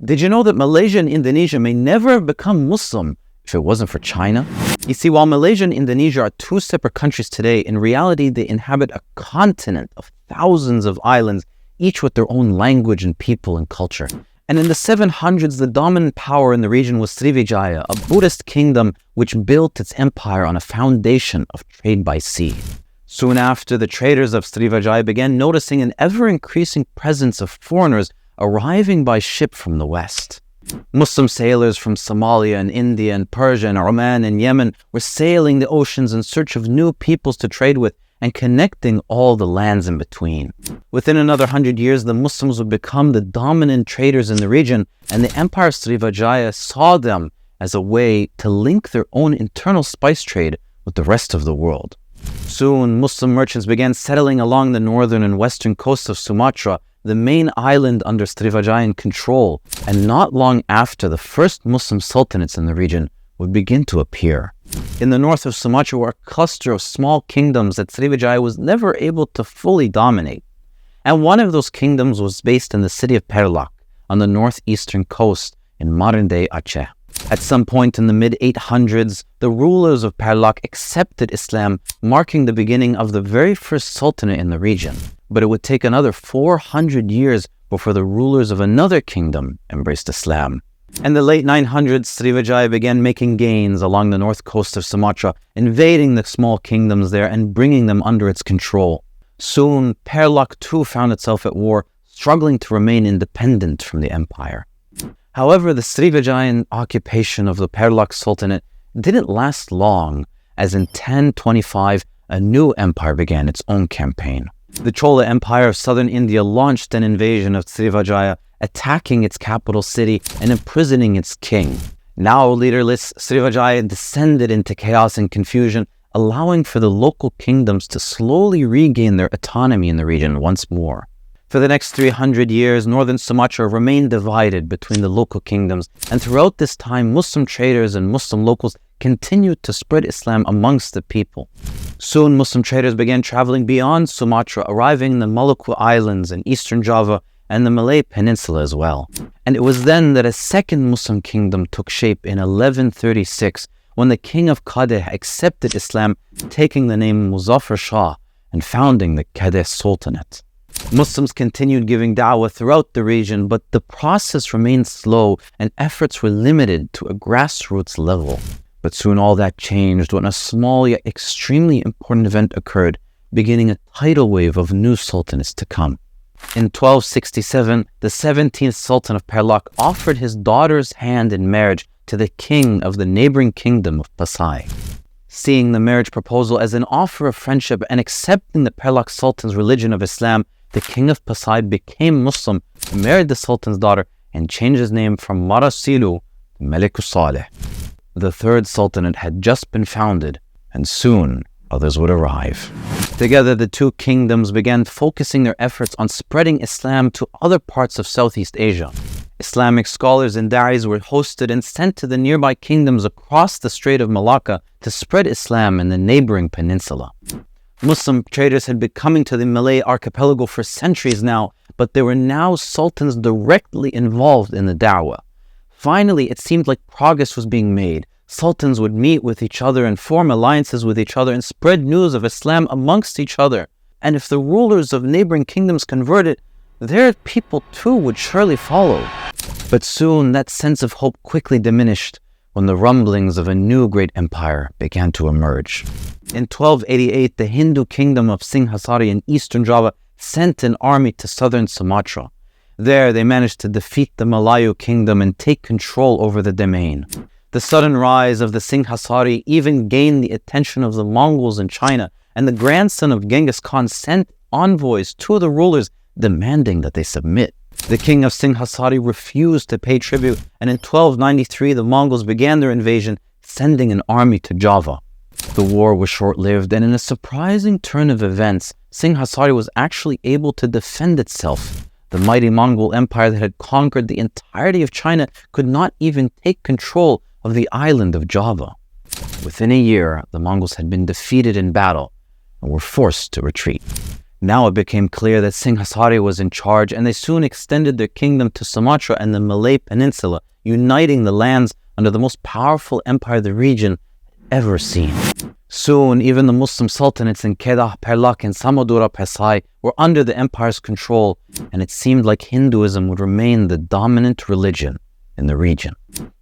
Did you know that Malaysia and Indonesia may never have become Muslim if it wasn't for China? You see, while Malaysia and Indonesia are two separate countries today, in reality they inhabit a continent of thousands of islands, each with their own language and people and culture. And in the 700s, the dominant power in the region was Srivijaya, a Buddhist kingdom which built its empire on a foundation of trade by sea. Soon after, the traders of Srivijaya began noticing an ever-increasing presence of foreigners arriving by ship from the west. Muslim sailors from Somalia and India and Persia and Oman and Yemen were sailing the oceans in search of new peoples to trade with and connecting all the lands in between. Within another 100 years, the Muslims would become the dominant traders in the region, and the Empire of Srivijaya saw them as a way to link their own internal spice trade with the rest of the world. Soon, Muslim merchants began settling along the northern and western coasts of Sumatra, the main island under Srivijayan control, and not long after, the first Muslim sultanates in the region would begin to appear. In the north of Sumatra were a cluster of small kingdoms that Srivijaya was never able to fully dominate. And one of those kingdoms was based in the city of Perlak, on the northeastern coast in modern-day Aceh. At some point in the mid-800s, the rulers of Perlak accepted Islam, marking the beginning of the very first sultanate in the region. But it would take another 400 years before the rulers of another kingdom embraced Islam. In the late 900s, Srivijaya began making gains along the north coast of Sumatra, invading the small kingdoms there and bringing them under its control. Soon, Perlak too found itself at war, struggling to remain independent from the empire. However, the Srivijayan occupation of the Perlak Sultanate didn't last long, as in 1025, a new empire began its own campaign. The Chola Empire of southern India launched an invasion of Srivijaya, attacking its capital city and imprisoning its king. Now leaderless, Srivijaya descended into chaos and confusion, allowing for the local kingdoms to slowly regain their autonomy in the region once more. For the next 300 years, northern Sumatra remained divided between the local kingdoms, and throughout this time, Muslim traders and Muslim locals continued to spread Islam amongst the people. Soon, Muslim traders began traveling beyond Sumatra, arriving in the Maluku Islands and eastern Java and the Malay Peninsula as well. And it was then that a second Muslim kingdom took shape in 1136, when the king of Qadeh accepted Islam, taking the name Muzaffar Shah and founding the Qadeh Sultanate. Muslims continued giving da'wah throughout the region, but the process remained slow and efforts were limited to a grassroots level. But soon all that changed when a small yet extremely important event occurred, beginning a tidal wave of new sultanates to come. In 1267, the 17th Sultan of Perlak offered his daughter's hand in marriage to the king of the neighboring kingdom of Pasai. Seeing the marriage proposal as an offer of friendship and accepting the Perlak Sultan's religion of Islam, the king of Pasai became Muslim, married the Sultan's daughter, and changed his name from Marasilu to Malikus Saleh. The third Sultanate had just been founded, and soon others would arrive. Together, the two kingdoms began focusing their efforts on spreading Islam to other parts of Southeast Asia. Islamic scholars and da'is were hosted and sent to the nearby kingdoms across the Strait of Malacca to spread Islam in the neighboring peninsula. Muslim traders had been coming to the Malay archipelago for centuries now, but there were now sultans directly involved in the da'wah. Finally, it seemed like progress was being made. Sultans would meet with each other and form alliances with each other and spread news of Islam amongst each other. And if the rulers of neighboring kingdoms converted, their people too would surely follow. But soon that sense of hope quickly diminished when the rumblings of a new great empire began to emerge. In 1288, the Hindu kingdom of Singhasari in eastern Java sent an army to southern Sumatra. There, they managed to defeat the Malayu kingdom and take control over the domain. The sudden rise of the Singhasari even gained the attention of the Mongols in China, and the grandson of Genghis Khan sent envoys to the rulers demanding that they submit. The king of Singhasari refused to pay tribute, and in 1293 the Mongols began their invasion, sending an army to Java. The war was short-lived, and in a surprising turn of events, Singhasari was actually able to defend itself. The mighty Mongol Empire that had conquered the entirety of China could not even take control of the island of Java. Within a year, the Mongols had been defeated in battle and were forced to retreat. Now it became clear that Singhasari was in charge, and they soon extended their kingdom to Sumatra and the Malay Peninsula, uniting the lands under the most powerful empire the region had ever seen. Soon, even the Muslim sultanates in Kedah, Perlak, and Samudra Pesai were under the empire's control, and it seemed like Hinduism would remain the dominant religion in the region.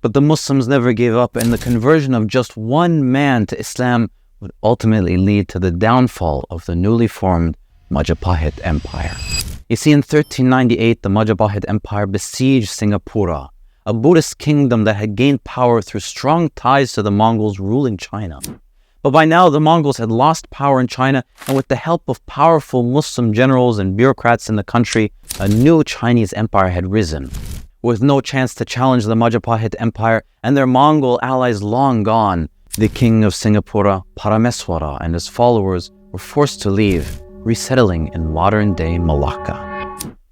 But the Muslims never gave up, and the conversion of just one man to Islam would ultimately lead to the downfall of the newly formed Majapahit Empire. You see, in 1398, the Majapahit Empire besieged Singapura, a Buddhist kingdom that had gained power through strong ties to the Mongols ruling China. But by now, the Mongols had lost power in China, and with the help of powerful Muslim generals and bureaucrats in the country, a new Chinese empire had risen. With no chance to challenge the Majapahit Empire and their Mongol allies long gone, the king of Singapura, Parameswara, and his followers were forced to leave, resettling in modern-day Malacca.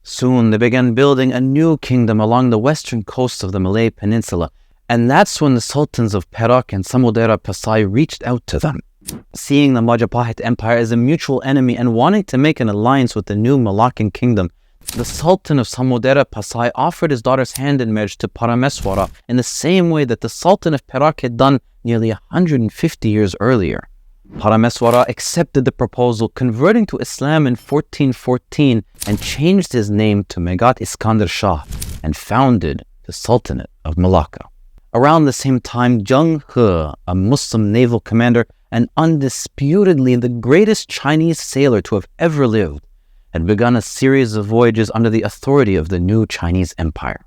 Soon, they began building a new kingdom along the western coast of the Malay Peninsula, and that's when the sultans of Perak and Samudra Pesai reached out to them. Seeing the Majapahit Empire as a mutual enemy and wanting to make an alliance with the new Malaccan kingdom, the Sultan of Samudra Pesai offered his daughter's hand in marriage to Parameswara in the same way that the Sultan of Perak had done nearly 150 years earlier. Parameswara accepted the proposal, converting to Islam in 1414 and changed his name to Megat Iskandar Shah and founded the Sultanate of Malacca. Around the same time, Zheng He, a Muslim naval commander and undisputedly the greatest Chinese sailor to have ever lived, had begun a series of voyages under the authority of the new Chinese empire.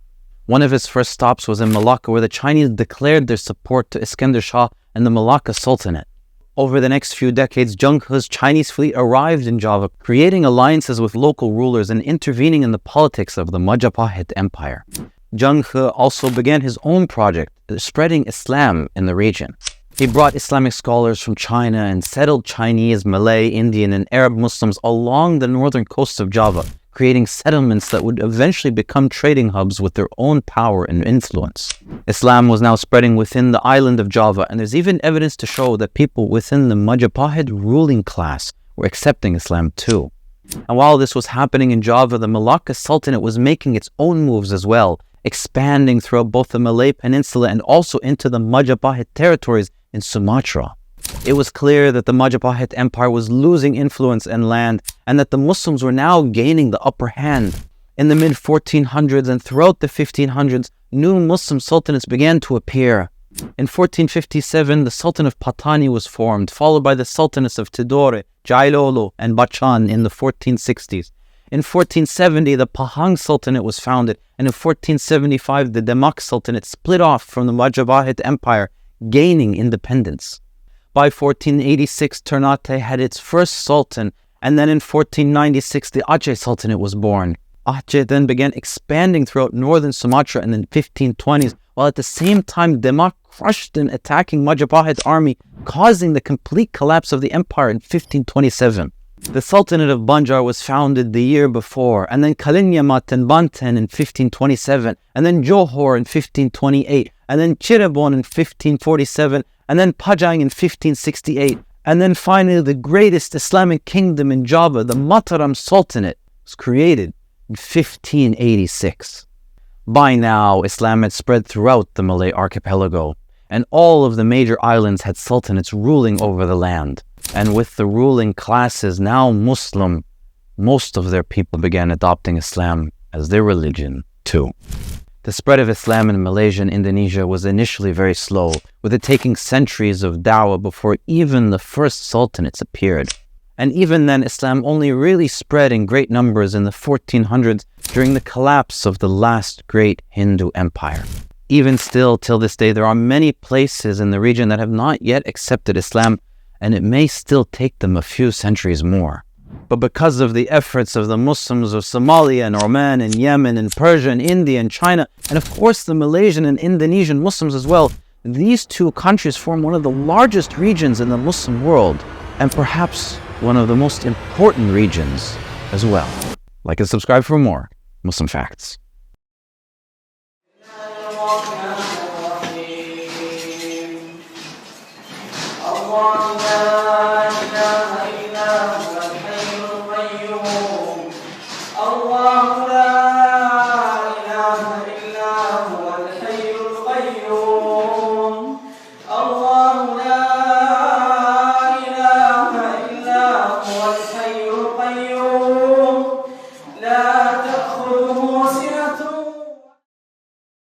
One of his first stops was in Malacca, where the Chinese declared their support to Iskandar Shah and the Malacca Sultanate. Over the next few decades, Zheng He's Chinese fleet arrived in Java, creating alliances with local rulers and intervening in the politics of the Majapahit Empire. Zheng He also began his own project, spreading Islam in the region. He brought Islamic scholars from China and settled Chinese, Malay, Indian, and Arab Muslims along the northern coast of Java, creating settlements that would eventually become trading hubs with their own power and influence. Islam was now spreading within the island of Java, and there's even evidence to show that people within the Majapahit ruling class were accepting Islam too. And while this was happening in Java, the Malacca Sultanate was making its own moves as well, expanding throughout both the Malay Peninsula and also into the Majapahit territories in Sumatra. It was clear that the Majapahit Empire was losing influence and land, and that the Muslims were now gaining the upper hand. In the mid-1400s and throughout the 1500s, new Muslim sultanates began to appear. In 1457, the Sultan of Patani was formed, followed by the Sultanates of Tidore, Jailolo, and Bachan in the 1460s. In 1470, the Pahang Sultanate was founded, and in 1475, the Demak Sultanate split off from the Majapahit Empire, gaining independence. By 1486, Ternate had its first sultan, and then in 1496, the Aceh Sultanate was born. Aceh then began expanding throughout northern Sumatra in the 1520s, while at the same time Demak crushed an attacking Majapahit army, causing the complete collapse of the empire in 1527. The Sultanate of Banjar was founded the year before, and then Kalinyamat and Banten in 1527, and then Johor in 1528, and then Cirebon in 1547, and then Pajang in 1568, and then finally the greatest Islamic kingdom in Java, the Mataram Sultanate, was created in 1586. By now, Islam had spread throughout the Malay archipelago, and all of the major islands had sultanates ruling over the land. And with the ruling classes now Muslim, most of their people began adopting Islam as their religion too. The spread of Islam in Malaysia and Indonesia was initially very slow, with it taking centuries of dawah before even the first sultanates appeared. And even then, Islam only really spread in great numbers in the 1400s during the collapse of the last great Hindu empire. Even still, till this day, there are many places in the region that have not yet accepted Islam, and it may still take them a few centuries more. But because of the efforts of the Muslims of Somalia and Oman and Yemen and Persia and India and China, and of course the Malaysian and Indonesian Muslims as well, these two countries form one of the largest regions in the Muslim world, and perhaps one of the most important regions as well. Like and subscribe for more Muslim facts. الله لا إله إلا هو الحي القيوم لا